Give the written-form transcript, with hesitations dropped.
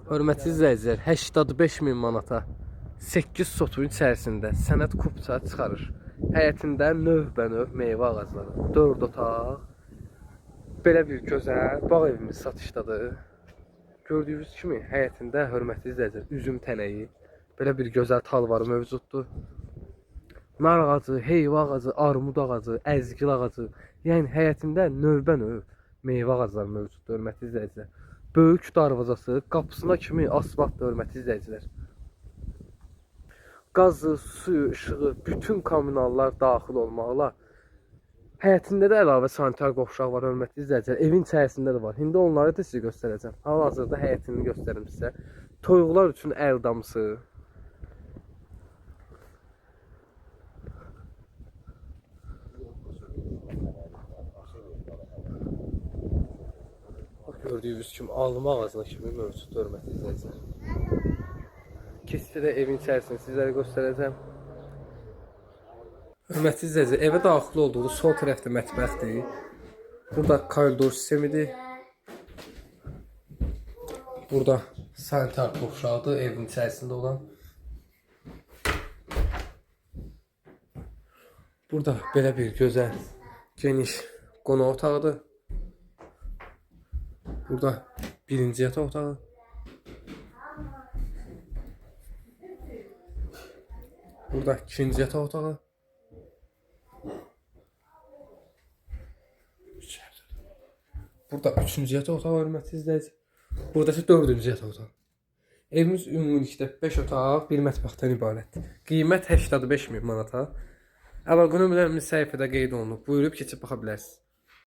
Hörmətli izləyicilər, 85.000 manata 8 sotun içərisində sənət kupça çıxarır. Həyətində növbənöv meyvə ağacları, 4 otaq, belə bir gözəl bağ evimiz satışdadır. Gördüyünüz kimi həyətində hörmətli izləyicilər, üzüm tənəyi, belə bir gözəl talvarı mövcuddur. Nar ağacı, heyva ağacı, armud ağacı, əzgil ağacı, yəni həyətində növbənöv meyvə ağacları mövcuddur hörmətli izləyicilər. Böyük darvazası, qapısına kimi asfalt hörmətli izləyicilər. Qazı, suyu, işığı, bütün kommunallar daxil olmaqla həyətində də əlavə sanitar qovşaq var hörmətli izləyicilər. Evin içərisində də var. İndi onları da sizə göstərəcəm. Hal-hazırda həyətini göstərim sizə. Toyuqlar üçün əl damısı. Gördüyünüz kimi alma ağacına kimi mövcud hörmətli izləyicilər. Keçsə də evin içərisini sizlərə göstərəcəm. Hörmətli izləyicilər, evə daxil olduğu sol tərəfdə mətbəxdir. Burada koridor sistemidir. Burada sanitar qovşaqdır evin içərisində olan. Burada belə bir gözəl, geniş qonaq otağıdır. Burada birinci yataq otağı. Burada ikinci yataq otağı. Burada üçüncü yataq otağı hörmətli izləyicilər. Burada isə dördüncü yataq otağı. Evimiz ümumilikdə 5 otaq, bir mətbəxdən ibarətdir. Qiymət 85.000 manata. Əlaqə nömrələrimiz səhifədə qeyd olunub. Buyurub keçib baxa bilərsiniz.